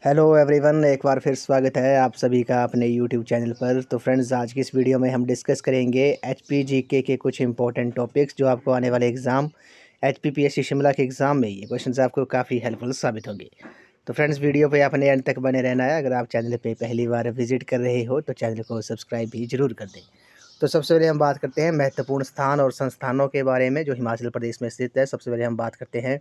Hello everyone, एक बार फिर स्वागत है आप सभी का अपने यूट्यूब चैनल पर। तो फ्रेंड्स, आज की इस वीडियो में हम डिस्कस करेंगे एचपीजीके के कुछ इंपॉर्टेंट टॉपिक्स जो आपको आने वाले एग्ज़ाम एचपीपीएससी शिमला के एग्ज़ाम में ये क्वेश्चंस आपको काफ़ी हेल्पफुल साबित होंगे। तो फ्रेंड्स, वीडियो पे आपने एंड तक बने रहना है। अगर आप चैनल पे पहली बार विजिट कर रहे हो तो चैनल को सब्सक्राइब भी जरूर कर दें। तो सबसे पहले हम बात करते हैं महत्वपूर्ण स्थान और संस्थानों के बारे में जो हिमाचल प्रदेश में स्थित है। सबसे पहले हम बात करते हैं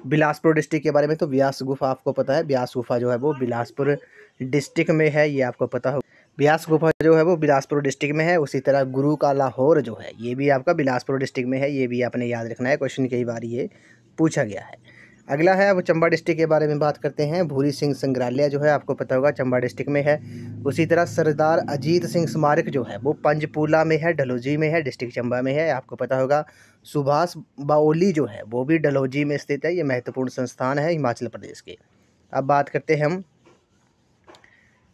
बिलासपुर डिस्ट्रिक्ट के बारे में। तो व्यास गुफा आपको पता है, व्यास गुफा जो है वो बिलासपुर डिस्ट्रिक्ट में है, ये आपको पता हो। व्यास गुफा जो है वो बिलासपुर डिस्ट्रिक्ट में है। उसी तरह गुरु का लाहौर जो है ये भी आपका बिलासपुर डिस्ट्रिक्ट में है, ये भी आपने याद रखना है, क्वेश्चन कई बार ये पूछा गया है। अगला है, अब चंबा डिस्ट्रिक्ट के बारे में बात करते हैं। भूरी सिंह संग्रहालय जो है आपको पता होगा चंबा डिस्ट्रिक्ट में है। उसी तरह सरदार अजीत सिंह स्मारक जो है वो पंचपूला में है, डलहौजी में है, डिस्ट्रिक्ट चंबा में है, आपको पता होगा। सुभाष बाओली जो है वो भी डलहौजी में स्थित है, ये महत्वपूर्ण संस्थान है हिमाचल प्रदेश के। अब बात करते हैं हम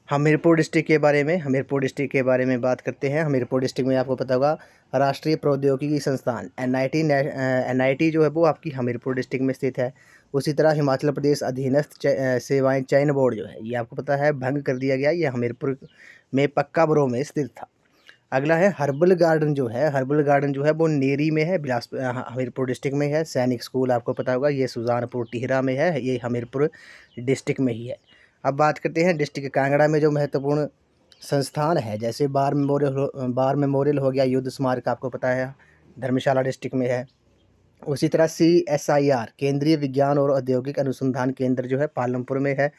हमीरपुर डिस्ट्रिक्ट के बारे में। हमीरपुर डिस्ट्रिक्ट के बारे में बात करते हैं। हमीरपुर डिस्ट्रिक्ट में आपको पता होगा राष्ट्रीय प्रौद्योगिकी संस्थान एनआईटी जो है वो आपकी हमीरपुर डिस्ट्रिक्ट में स्थित है। उसी तरह हिमाचल प्रदेश अधीनस्थ सेवाएं चयन बोर्ड जो है ये आपको पता है भंग कर दिया गया, ये हमीरपुर में पक्का बरो में स्थित था। अगला है हर्बल गार्डन जो है, हर्बल गार्डन जो है वो नेरी में है, बिलासपुर हमीरपुर डिस्ट्रिक्ट में है। सैनिक स्कूल आपको पता होगा ये सुजानपुर टिहरा में है, ये हमीरपुर डिस्ट्रिक्ट में ही है। अब बात करते हैं डिस्ट्रिक्ट कांगड़ा में जो महत्वपूर्ण संस्थान है, जैसे बार मेमोरियल हो गया, युद्ध स्मारक आपको पता है धर्मशाला डिस्ट्रिक्ट में है। उसी तरह CSIR केंद्रीय विज्ञान और औद्योगिक अनुसंधान केंद्र जो है पालमपुर में है,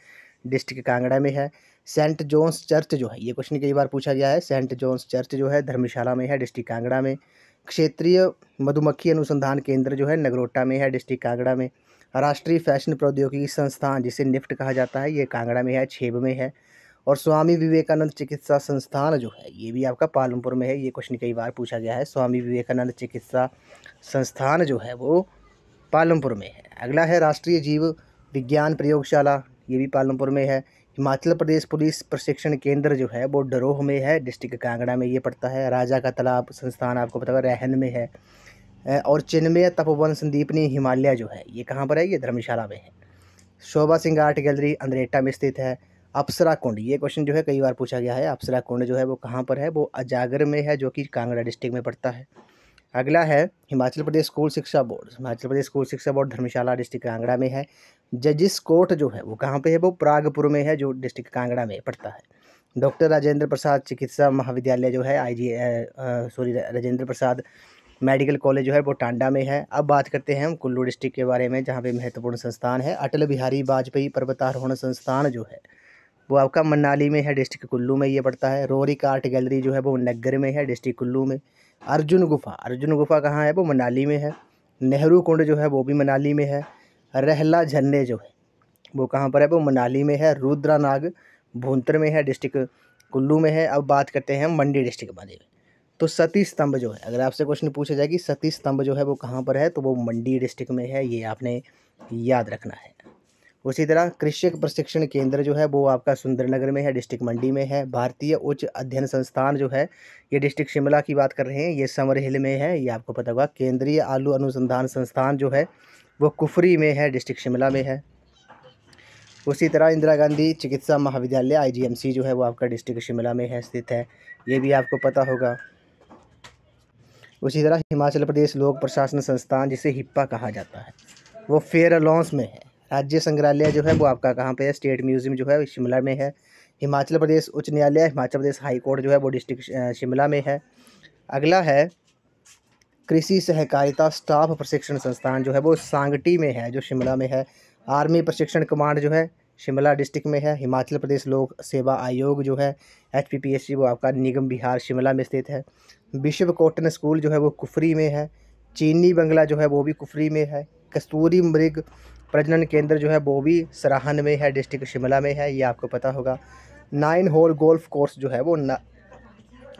डिस्ट्रिक्ट कांगड़ा में है। सेंट जॉन्स चर्च जो है, ये क्वेश्चन कई बार पूछा गया है, सेंट जॉन्स चर्च जो है धर्मशाला में है, डिस्ट्रिक्ट कांगड़ा में। क्षेत्रीय मधुमक्खी अनुसंधान केंद्र जो है नगरोटा में है, डिस्ट्रिक्ट कांगड़ा में। राष्ट्रीय फैशन प्रौद्योगिकी संस्थान जिसे निफ्ट कहा जाता है, ये कांगड़ा में है, छेब में है। और स्वामी विवेकानंद चिकित्सा संस्थान जो है ये भी आपका पालमपुर में है, ये क्वेश्चन कई बार पूछा गया है। स्वामी विवेकानंद चिकित्सा संस्थान जो है वो पालमपुर में है। अगला है राष्ट्रीय जीव विज्ञान प्रयोगशाला, ये भी पालमपुर में है। हिमाचल प्रदेश पुलिस प्रशिक्षण केंद्र जो है वो डरोह में है, डिस्ट्रिक्ट कांगड़ा में ये पड़ता है। राजा का तालाब संस्थान आपको पता होगा रहन में है। और चिन्मय तपोवन संदीपनी हिमालय जो है ये कहाँ पर है, ये धर्मशाला में है। शोभा सिंह आर्ट गैलरी अंद्रेटा में स्थित है। अप्सरा कुंड, ये क्वेश्चन जो है कई बार पूछा गया है, अप्सरा कुंड जो है वो कहाँ पर है, वो अजागर में है, जो कि कांगड़ा डिस्ट्रिक्ट में पड़ता है। अगला है हिमाचल प्रदेश स्कूल शिक्षा बोर्ड। हिमाचल प्रदेश स्कूल शिक्षा बोर्ड धर्मशाला डिस्ट्रिक्ट कांगड़ा में है। जजिस कोर्ट जो है वो कहाँ पे है, वो प्रागपुर में है, जो डिस्ट्रिक्ट कांगड़ा में पड़ता है। डॉक्टर राजेंद्र प्रसाद चिकित्सा महाविद्यालय जो है राजेंद्र प्रसाद मेडिकल कॉलेज जो है वो टांडा में है। अब बात करते हैं हम कुल्लू डिस्ट्रिक्ट के बारे में, जहाँ पे महत्वपूर्ण संस्थान है अटल बिहारी वाजपेयी पर्वतारोहण संस्थान जो है वो आपका मनाली में है, डिस्ट्रिक्ट कुल्लू में ये पड़ता है। रोरिक आर्ट गैलरी जो है वो नग्गर में है, डिस्ट्रिक्ट कुल्लू में। अर्जुन गुफा कहाँ है, वो मनाली में है। नेहरू कुंड जो है वो भी मनाली में है। रहला झरने जो है वो कहाँ पर है, वो मनाली में है। रुद्रनाग भूंतर में है, डिस्ट्रिक्ट कुल्लू में है। अब बात करते हैं हम मंडी डिस्ट्रिक्ट के बारे में। तो सती स्तंभ जो है, अगर आपसे क्वेश्चन पूछा जाए कि सती स्तंभ जो है वो कहाँ पर है, तो वो मंडी डिस्ट्रिक्ट में है, ये आपने याद रखना है। उसी तरह कृषक प्रशिक्षण केंद्र जो है वो आपका सुंदरनगर में है, डिस्ट्रिक्ट मंडी में है। भारतीय उच्च अध्ययन संस्थान जो है ये डिस्ट्रिक्ट शिमला की बात कर रहे हैं, ये समर हिल में है, ये आपको पता होगा। केंद्रीय आलू अनुसंधान संस्थान जो है वो कुफरी में है, डिस्ट्रिक्ट शिमला में है। उसी तरह इंदिरा गांधी चिकित्सा महाविद्यालय IGMC जो है वो आपका डिस्ट्रिक्ट शिमला में है, स्थित है, ये भी आपको पता होगा। उसी तरह हिमाचल प्रदेश लोक प्रशासन संस्थान जिसे हिप्पा कहा जाता है वो फेयरलॉन्स में है। राज्य संग्रहालय जो है वो आपका कहाँ पे है, स्टेट म्यूजियम जो है शिमला में है। हिमाचल प्रदेश उच्च न्यायालय हिमाचल प्रदेश हाई कोर्ट जो है वो डिस्ट्रिक्ट शिमला में है। अगला है कृषि सहकारिता स्टाफ प्रशिक्षण संस्थान जो है वो सांगटी में है, जो शिमला में है। आर्मी प्रशिक्षण कमांड जो है शिमला डिस्ट्रिक्ट में है। हिमाचल प्रदेश लोक सेवा आयोग जो है HPPSC वो आपका निगम बिहार शिमला में स्थित है। विश्व कॉटन स्कूल जो है वो कुफरी में है। चीनी बंगला जो है वो भी कुफरी में है। कस्तूरी मृग प्रजनन केंद्र जो है वो भी सराहन में है, डिस्ट्रिक्ट शिमला में है, ये आपको पता होगा। 9 होल गोल्फ कोर्स जो है वो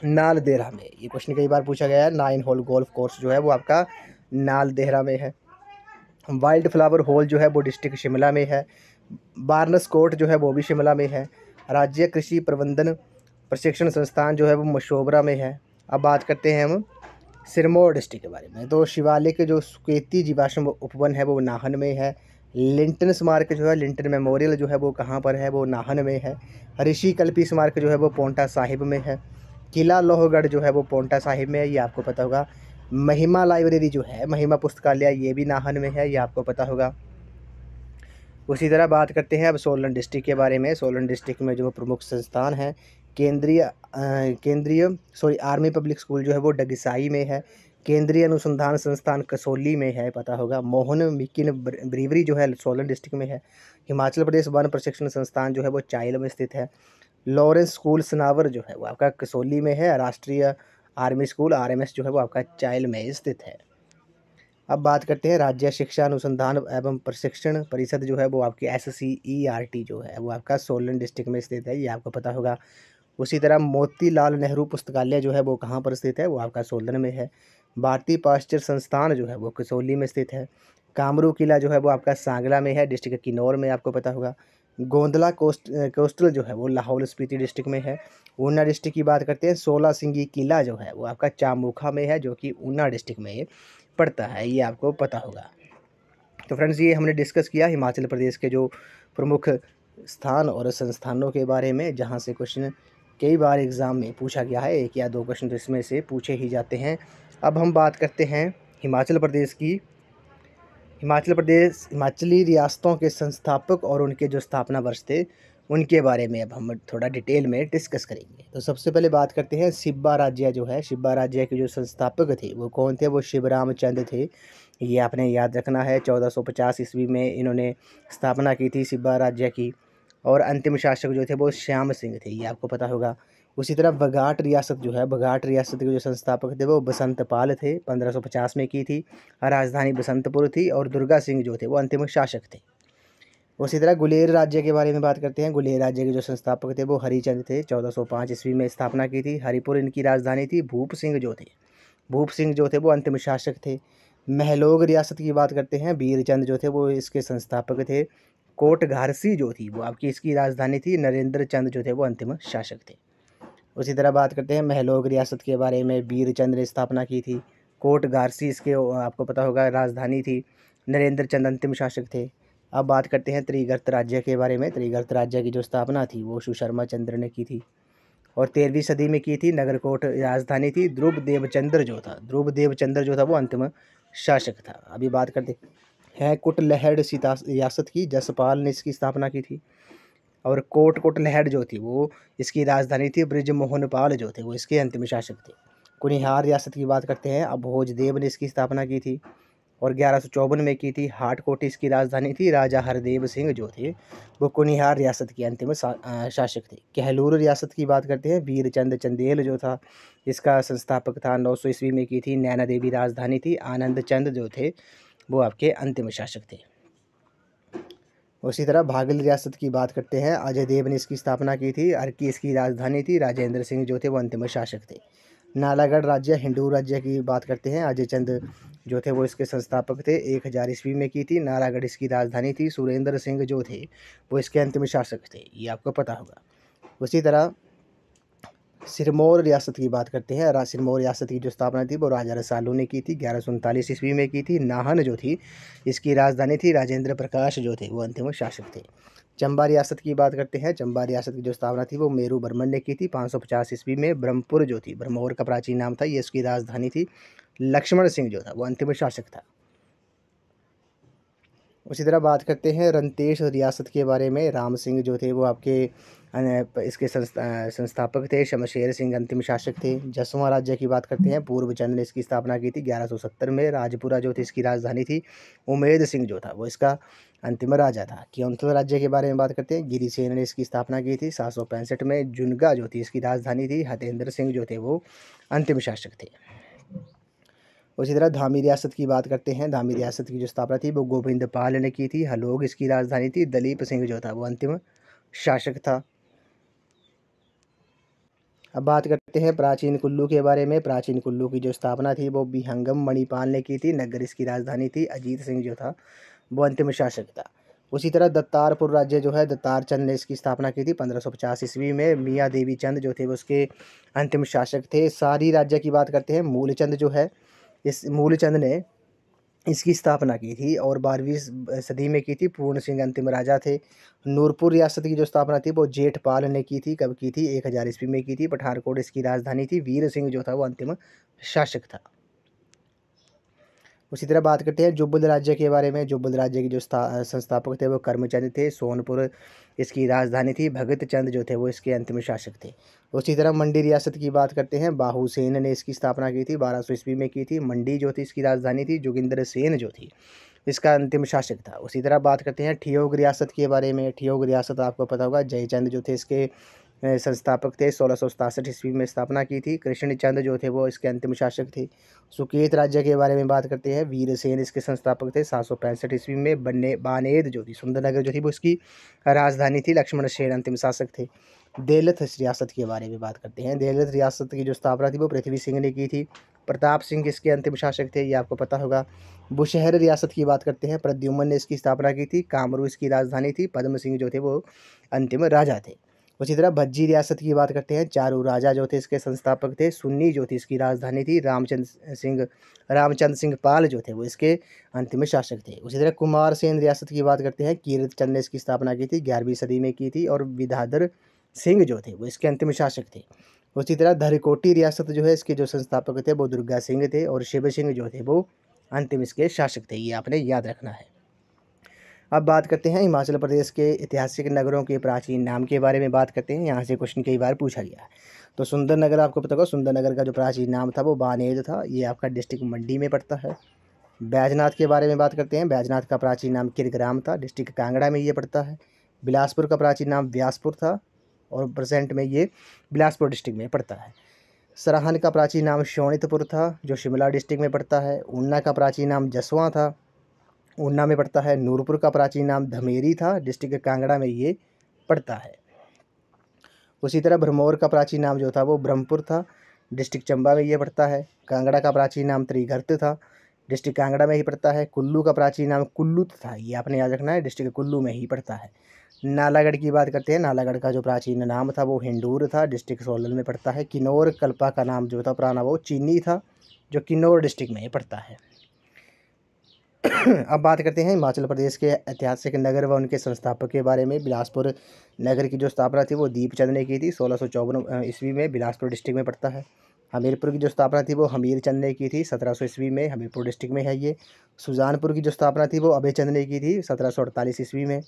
नालदेहरा में, ये क्वेश्चन कई बार पूछा गया है। 9 होल गोल्फ कोर्स जो है वो आपका नालदेहरा में है। वाइल्ड फ्लावर हॉल जो है वो डिस्ट्रिक्ट शिमला में है। बार्नस कोर्ट जो है वो भी शिमला में है। राज्य कृषि प्रबंधन प्रशिक्षण संस्थान जो है वो मशोबरा में है। अब बात करते हैं हम सिरमौर डिस्ट्रिक्ट के बारे में। तो शिवालिक जो सुकेती जीवाश्म उपवन है वो नाहन में है। लिंटन स्मारक जो है, लिंटन मेमोरियल जो है वो कहाँ पर है, वो नाहन में है। ऋषि कल्पी स्मारक जो है वो पोंटा साहिब में है। किला लोहगढ़ जो है वो पोंटा साहिब में है, ये आपको पता होगा। महिमा लाइब्रेरी जो है, महिमा पुस्तकालय, ये भी नाहन में है, ये आपको पता होगा। उसी तरह बात करते हैं अब सोलन डिस्ट्रिक्ट के बारे में। सोलन डिस्ट्रिक्ट में जो प्रमुख संस्थान हैं, केंद्रीय आर्मी पब्लिक स्कूल जो है वो डगसाई में है। केंद्रीय अनुसंधान संस्थान कसौली में है, पता होगा। मोहन मिकिन ब्रीवरी जो है सोलन डिस्ट्रिक्ट में है। हिमाचल प्रदेश वन प्रशिक्षण संस्थान जो है वो चाइल में स्थित है। लॉरेंस स्कूल सनावर जो है वो आपका कसौली में है। राष्ट्रीय आर्मी स्कूल RMS जो है वो आपका चाइल में स्थित है। अब बात करते हैं राज्य शिक्षा अनुसंधान एवं प्रशिक्षण परिषद जो है वो आपकी SCERT जो है वो आपका सोलन डिस्ट्रिक्ट में स्थित है, ये आपको पता होगा। उसी तरह मोतीलाल नेहरू पुस्तकालय जो है वो कहाँ पर स्थित है, वो आपका सोलन में है। भारतीय पाश्चर संस्थान जो है वो कसौली में स्थित है। कामरू किला जो है वो आपका सांगला में है, डिस्ट्रिक्ट किन्नौर में, आपको पता होगा। गोंदला कोस्टल जो है वो लाहौल स्पीति डिस्ट्रिक्ट में है। ऊना डिस्ट्रिक्ट की बात करते हैं, 16 सिंगी किला जो है वो आपका चामुखा में है, जो कि ऊना डिस्ट्रिक्ट में पड़ता है, ये आपको पता होगा। तो फ्रेंड्स, ये हमने डिस्कस किया हिमाचल प्रदेश के जो प्रमुख स्थान और संस्थानों के बारे में, जहाँ से क्वेश्चन कई बार एग्ज़ाम में पूछा गया है। 1 या 2 क्वेश्चन तो इसमें से पूछे ही जाते हैं। अब हम बात करते हैं हिमाचल प्रदेश की। हिमाचली रियासतों के संस्थापक और उनके जो स्थापना वर्ष थे, उनके बारे में अब हम थोड़ा डिटेल में डिस्कस करेंगे। तो सबसे पहले बात करते हैं सिब्बा राज्य जो है। सिब्बा राज्य के जो संस्थापक थे वो कौन थे, वो शिवराम चंद थे, ये आपने याद रखना है। 1450 ईस्वी में इन्होंने स्थापना की थी सिब्बा राज्य की। और अंतिम शासक जो थे वो श्याम सिंह थे, ये आपको पता होगा। उसी तरह बघाट रियासत जो है, बघाट रियासत के जो संस्थापक थे वो बसंत पाल थे, 1550 में की थी। राजधानी बसंतपुर थी। और दुर्गा सिंह जो थे वो अंतिम शासक थे। उसी तरह गुलेर राज्य के बारे में बात करते हैं। गुलेर राज्य के जो संस्थापक थे वो हरिचंद थे, 1405 ईस्वी में स्थापना की थी। हरिपुर इनकी राजधानी थी। भूप सिंह जो थे वो अंतिम शासक थे। महलोग रियासत की बात करते हैं, बीरचंद जो थे वो इसके संस्थापक थे। कोटघारसी जो थी वो आपकी इसकी राजधानी थी। नरेंद्र चंद जो थे वो अंतिम शासक थे। उसी तरह बात करते हैं महलोग रियासत के बारे में। बीरचंद ने स्थापना की थी। कोटघारसी इसके आपको पता होगा राजधानी थी। नरेंद्र चंद अंतिम शासक थे। अब बात करते हैं त्रिगर्त राज्य के बारे में। त्रिगर्त राज्य की जो स्थापना थी वो सुशर्मा चंद्र ने की थी और 13वीं सदी में की थी। नगरकोट राजधानी थी। ध्रुव देवचंद्र जो था वो अंतिम शासक था। अभी बात करते हैं कुटलहड़ रियासत की। जसपाल ने इसकी स्थापना की थी। और कुटलहड़ जो थी वो इसकी राजधानी थी। बृजमोहनपाल जो थे वो इसके अंतिम शासक थे। कुनिहार रियासत की बात करते हैं। अभोज देव ने इसकी स्थापना की थी और 1154 में की थी। हाटकोट इसकी राजधानी थी। राजा हरदेव सिंह जो थे वो कुनिहार रियासत के अंतिम शासक थे। कहलूर रियासत की बात करते हैं। वीरचंद चंदेल जो था इसका संस्थापक था, 900 ईस्वी में की थी। नैना देवी राजधानी थी। आनंद चंद जो थे वो आपके अंतिम शासक थे। उसी तरह भागल रियासत की बात करते हैं। अजय देव ने इसकी स्थापना की थी। अर्की इसकी राजधानी थी। राजेंद्र सिंह जो थे वो अंतिम शासक थे। नालागढ़ राज्य हिंदू राज्य की बात करते हैं। अजय चंद जो थे वो इसके संस्थापक थे। 1000 ईस्वी में की थी। नालागढ़ इसकी राजधानी थी। सुरेंद्र सिंह जो थे वो इसके अंतिम शासक थे, ये आपको पता होगा। उसी तरह सिरमौर रियासत की बात करते हैं। सिरमौर रियासत की जो स्थापना थी वो राजा रसालू ने की थी। 1139 ईस्वी में की थी। नाहन जो थी इसकी राजधानी थी। राजेंद्र प्रकाश जो थे वो अंतिम शासक थे। चंबा रियासत की बात करते हैं। चंबा रियासत की जो स्थापना थी वो मेरू बर्मन ने की थी 550 ईस्वी में। ब्रह्मपुर जो थी, ब्रह्मौर का प्राचीन नाम था, ये इसकी राजधानी थी। लक्ष्मण सिंह जो था वो अंतिम शासक था। उसी तरह बात करते हैं रंतेश रियासत के बारे में। राम सिंह जो थे वो आपके इसके संस्थापक थे। शमशेर सिंह अंतिम शासक थे। जसवां राज्य की बात करते हैं। पूर्व चंद ने इसकी स्थापना की थी 1170 में। राजपुरा जो थी इसकी राजधानी थी। उमेद सिंह जो था वो इसका अंतिम राजा था। केओंथल राज्य के बारे में बात करते हैं। गिरिसेन ने इसकी स्थापना की थी 765 में। जुनगा जो थी इसकी राजधानी थी। हतेंद्र सिंह जो थे वो अंतिम शासक थे। उसी तरह धामी रियासत की बात करते हैं। धामी रियासत की जो स्थापना थी वो गोविंद पाल ने की थी। हलोग इसकी राजधानी थी। दलीप सिंह जो था वो अंतिम शासक था। अब बात करते हैं प्राचीन कुल्लू के बारे में। प्राचीन कुल्लू की जो स्थापना थी वो बिहंगम मणिपाल ने की थी। नगर इसकी राजधानी थी। अजीत सिंह जो था वो अंतिम शासक था। उसी तरह दत्तारपुर राज्य जो है, दत्तार चंद ने इसकी स्थापना की थी 1550 ईस्वी में। मियाँ देवी चंद जो थे वो उसके अंतिम शासक थे। सारी राज्य की बात करते हैं। मूलचंद जो है, इस मूलचंद ने इसकी स्थापना की थी और 12वीं सदी में की थी। पूर्ण सिंह अंतिम राजा थे। नूरपुर रियासत की जो स्थापना थी वो जेठपाल ने की थी। कब की थी? 1000 ईस्वी में की थी। पठानकोट इसकी राजधानी थी। वीर सिंह जो था वो अंतिम शासक था। उसी तरह बात करते हैं जुब्बल राज्य के बारे में। जुब्बल राज्य के जो संस्थापक थे वो करमचंद थे। सोनपुर इसकी राजधानी थी। भगत चंद जो थे वो इसके अंतिम शासक थे। उसी तरह मंडी रियासत की बात करते हैं। बाहुसेन ने इसकी स्थापना की थी। 1200 ईस्वी में की थी। मंडी जो थी इसकी राजधानी थी। जोगिंदर सेन जो थी इसका अंतिम शासक था। उसी तरह बात करते हैं ठियोग रियासत के बारे में। ठियोग रियासत आपको पता होगा जयचंद जो थे इसके संस्थापक थे। 1667 ईस्वी में स्थापना की थी। कृष्णचंद जो थे वो इसके अंतिम शासक थे। सुकेत राज्य के बारे में बात करते हैं। वीरसेन इसके संस्थापक थे। 765 ईस्वी में बानेद जो थी सुंदरनगर जो थी वो इसकी राजधानी थी। लक्ष्मण सेन अंतिम शासक थे। देलथ रियासत के बारे में बात करते हैं। देलथ रियासत की जो स्थापना थी वो पृथ्वी सिंह ने की थी। प्रताप सिंह इसके अंतिम शासक थे, ये आपको पता होगा। बुशहर रियासत की बात करते हैं। प्रद्युम्न ने इसकी स्थापना की थी। कामरू इसकी राजधानी थी। पद्म सिंह जो थे वो अंतिम राजा थे। उसी तरह भज्जी रियासत की बात करते हैं। चारू राजा जो थे इसके संस्थापक थे। सुन्नी जो थी इसकी राजधानी थी। रामचंद्र सिंह पाल जो थे वो इसके अंतिम शासक थे। उसी तरह कुमार सेन रियासत की बात करते हैं। कीरत चंद ने इसकी स्थापना की थी। 11वीं सदी में की थी और विद्याधर सिंह जो थे वो इसके अंतिम शासक थे। उसी तरह धरकोटी रियासत जो है इसके जो संस्थापक थे वो दुर्गा सिंह थे और शिव सिंह जो थे वो अंतिम इसके शासक थे। ये आपने याद रखना है। अब बात करते हैं हिमाचल प्रदेश के ऐतिहासिक नगरों के प्राचीन नाम के बारे में बात करते हैं। यहाँ से क्वेश्चन कई बार पूछा गया है। तो सुंदरनगर आपको पता होगा, सुंदरनगर का जो प्राचीन नाम था वो बानेद था। ये आपका डिस्ट्रिक्ट मंडी में पड़ता है। बैजनाथ के बारे में बात करते हैं। बैजनाथ का प्राचीन नाम किरग्राम था। डिस्ट्रिक्ट कांगड़ा में ये पड़ता है। बिलासपुर का प्राचीन नाम व्यासपुर था और प्रेजेंट में ये बिलासपुर डिस्ट्रिक्ट में पड़ता है। सराहन का प्राचीन नाम शोणितपुर था जो शिमला डिस्ट्रिक्ट में पड़ता है। ऊना का प्राचीन नाम जसवां था, ऊना में पड़ता है। नूरपुर का प्राचीन नाम धमेरी था, डिस्ट्रिक्ट कांगड़ा में ये पड़ता है। उसी तरह भरमौर का प्राचीन नाम जो था वो ब्रह्मपुर था, डिस्ट्रिक्ट चंबा में ये पड़ता है। कांगड़ा का प्राचीन नाम त्रिघर्त था, डिस्ट्रिक्ट कांगड़ा में ही पड़ता है। कुल्लू का प्राचीन नाम कुल्लूत था, ये आपने याद रखना है, डिस्ट्रिक्ट कुल्लू में ही पड़ता है। नालागढ़ की बात करते हैं। नालागढ़ का जो प्राचीन नाम था वो हिंडूर था, डिस्ट्रिक्ट सोलन में पड़ता है। किन्नौर कल्पा का नाम जो था पुराना वो चीनी था, जो किन्नौर डिस्ट्रिक्ट में पड़ता है। अब बात करते हैं हिमाचल प्रदेश के ऐतिहासिक नगर व उनके संस्थापक के बारे में। बिलासपुर नगर की जो स्थापना थी वो दीपचंद ने की थी। 1654 ईस्वी में बिलासपुर डिस्ट्रिक्ट में पड़ता है। हमीरपुर की जो स्थापना थी वो हमीर चंद ने की थी। 1700 ईस्वी में हमीरपुर डिस्ट्रिक्ट में है ये। सुजानपुर की जो स्थापना थी वो अभय चंद ने की थी 1748 ईस्वी में।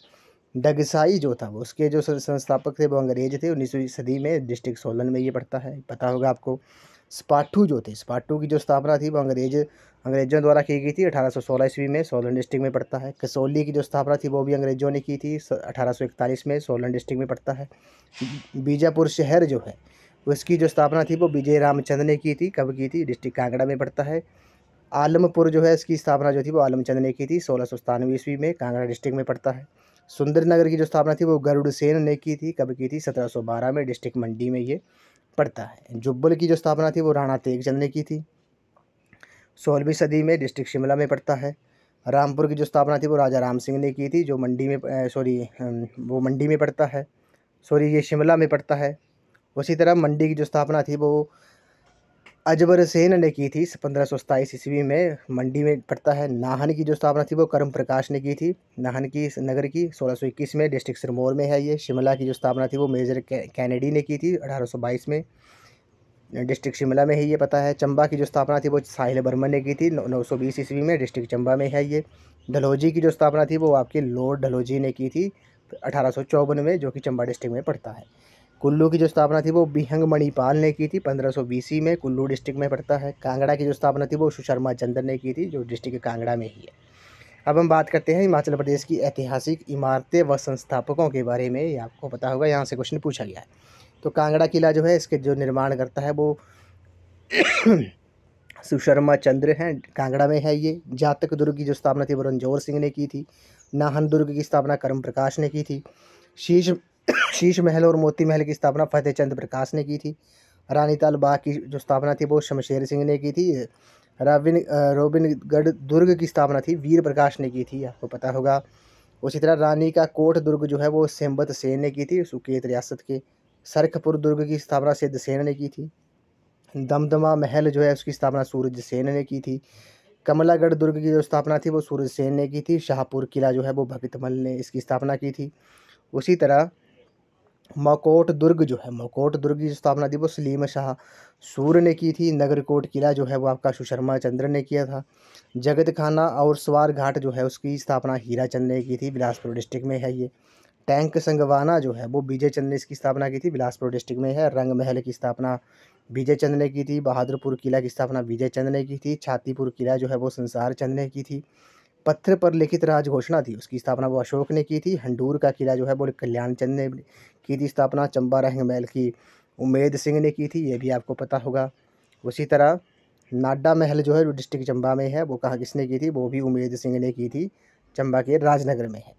डगसाई जो था वो उसके जो संस्थापक थे वो अंग्रेज थे। 19वीं सदी में डिस्ट्रिक्ट सोलन में ये पड़ता है, पता होगा आपको। स्पाटू जो थे, स्पाटू की जो स्थापना थी वो अंग्रेजों द्वारा की गई थी 1816 ईस्वी में, सोलन डिस्ट्रिक्ट में पड़ता है। कसौली की जो स्थापना थी वो भी अंग्रेजों ने की थी 1841 में, सोलन डिस्ट्रिक्ट में पड़ता है। बीजापुर शहर जो है उसकी जो स्थापना थी वो विजय रामचंद्र ने की थी। कब की थी? डिस्ट्रिक्ट कांगड़ा में पड़ता है। आलमपुर जो है इसकी स्थापना जो थी वो आलमचंद ने की थी 1697 ईस्वी में, कांगड़ा डिस्ट्रिक्ट में पड़ता है। सुंदरनगर की जो स्थापना थी वो गरुड़सेन ने की थी। कब की थी? 1712 में, डिस्ट्रिक्ट मंडी में ये पड़ता है। जुब्बल की जो स्थापना थी वो राणा तेगचंद ने की थी 16वीं सदी में, डिस्ट्रिक्ट शिमला में पड़ता है। रामपुर की जो स्थापना थी वो राजा राम सिंह ने की थी, जो मंडी में वो मंडी में पड़ता है। ये शिमला में पड़ता है। उसी तरह मंडी की जो स्थापना थी वो अजबर सेन ने की थी 1527 ईस्वी में, मंडी में पड़ता है। नाहन की जो स्थापना थी वो कर्म प्रकाश ने की थी, नाहन की नगर की 1621 में, डिस्ट्रिक्ट सिरमौर में है ये। शिमला की जो स्थापना थी वो मेजर कैनेडी ने की थी 1822 में, डिस्ट्रिक्ट शिमला में ही ये पता है। चंबा की जो स्थापना थी वो साहिल बर्मन ने की थी 920 ईस्वी में, डिस्ट्रिक्ट चंबा में है ये। डलहौजी की जो स्थापना थी वो आपके लॉर्ड डलहौजी ने की थी 1854 में, जो कि चंबा डिस्ट्रिक्ट में पड़ता है। कुल्लू की जो स्थापना थी वो बिहंग मणिपाल ने की थी 1520 में, कुल्लू डिस्ट्रिक्ट में पड़ता है। कांगड़ा की जो स्थापना थी वो सुशर्मा चंद्र ने की थी, जो डिस्ट्रिक्ट कांगड़ा में ही है। अब हम बात करते हैं हिमाचल प्रदेश की ऐतिहासिक इमारतें व संस्थापकों के बारे में। ये आपको पता होगा, यहाँ से क्वेश्चन पूछा गया है। तो कांगड़ा किला जो है इसके जो निर्माण करता है वो सुशर्मा चंद्र हैं, कांगड़ा में है ये। जातक दुर्ग की जो स्थापना थी वो रणजोर सिंह ने की थी। नाहन दुर्ग की स्थापना कर्म प्रकाश ने की थी। शीश महल और मोती महल की स्थापना फतेह चंद प्रकाश ने की थी। रानीताल बाग की जो स्थापना थी वो शमशेर सिंह ने की थी। रोबिनगढ़ दुर्ग की स्थापना थी वीर प्रकाश ने की थी, आपको पता होगा। उसी तरह रानी का कोट दुर्ग जो है वो सेम्बत सेन ने की थी, सुकेत रियासत के। सरखपुर दुर्ग की स्थापना सिद्ध सेन ने की थी। दमदमा महल जो है उसकी स्थापना सूरज सेन ने की थी। कमलागढ़ दुर्ग की जो स्थापना थी वो सूरजसेन ने की थी। शाहपुर किला जो है वो भगतमल ने इसकी स्थापना की थी। उसी तरह मकोट दुर्ग जो है, मकोट दुर्ग की स्थापना थी वो सलीम शाह सूर ने की थी। नगरकोट किला जो है वो आपका सुशर्मा चंद्र ने किया था। जगत खाना और सवार घाट जो है उसकी स्थापना हीरा चंद ने की थी, बिलासपुर डिस्ट्रिक्ट में है ये। टैंक संगवाना जो है वो विजय चंद ने इसकी स्थापना की थी, बिलासपुर डिस्ट्रिक्ट में है। रंग महल की स्थापना विजय चंद ने की थी। बहादुरपुर किला की स्थापना विजय चंद ने की थी। छातीपुर किला जो है वो संसार चंद ने की थी। पत्थर पर लिखित राज घोषणा थी उसकी स्थापना वो अशोक ने की थी। हंडूर का किला जो है वो कल्याण चंद ने की थी स्थापना। चंबा रंग महल की उमेद सिंह ने की थी, ये भी आपको पता होगा। उसी तरह नाडा महल जो है जो डिस्ट्रिक्ट चंबा में है वो कहाँ किसने की थी, वो भी उमेद सिंह ने की थी, चंबा के राजनगर में है।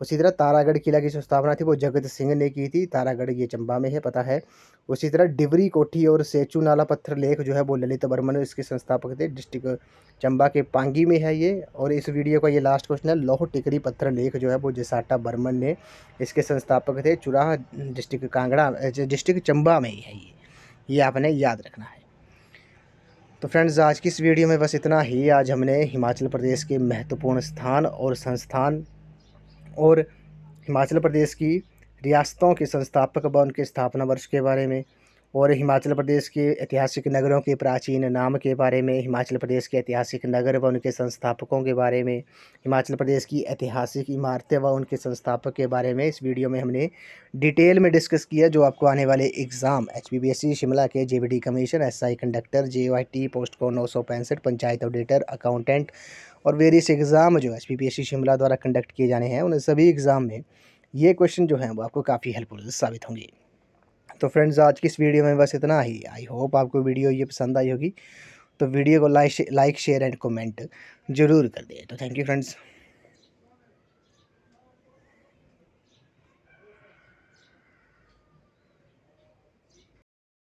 उसी तरह तारागढ़ किला की जो स्थापना थी वो जगत सिंह ने की थी, तारागढ़ ये चंबा में है, पता है। उसी तरह डिबरी कोठी और सेचू नाला पत्थर लेख जो है वो ललित वर्मन इसके संस्थापक थे, डिस्ट्रिक्ट चंबा के पांगी में है ये। और इस वीडियो का ये लास्ट क्वेश्चन है, लौह टिकरी पत्थर लेख जो है वो जसाटा बर्मन ने इसके संस्थापक थे, चुराह डिस्ट्रिक्ट कांगड़ा डिस्ट्रिक्ट चंबा में ही है ये आपने याद रखना है। तो फ्रेंड्स आज की इस वीडियो में बस इतना ही। आज हमने हिमाचल प्रदेश के महत्वपूर्ण स्थान और संस्थान और हिमाचल प्रदेश की रियासतों के संस्थापक व उनके स्थापना वर्ष के बारे में, और हिमाचल प्रदेश के ऐतिहासिक नगरों के प्राचीन नाम के बारे में, हिमाचल प्रदेश के ऐतिहासिक नगर व उनके संस्थापकों के बारे में, हिमाचल प्रदेश की ऐतिहासिक इमारतें व उनके संस्थापक के बारे में इस वीडियो में हमने डिटेल में डिस्कस किया, जो आपको आने वाले एग्ज़ाम HPPSC शिमला के JBD commission, SI conductor, JYT post को 965 पंचायत ऑडिटर, अकाउंटेंट और वेरियस एग्ज़ाम जो HPPSC शिमला द्वारा कंडक्ट किए जाने हैं, उन सभी एग्ज़ाम में ये क्वेश्चन जो हैं वो आपको काफ़ी हेल्पफुल साबित होंगे। तो फ्रेंड्स आज की इस वीडियो में बस इतना ही। आई होप आपको वीडियो ये पसंद आई होगी, तो वीडियो को लाइक शेयर एंड कमेंट ज़रूर कर दें। तो थैंक यू फ्रेंड्स।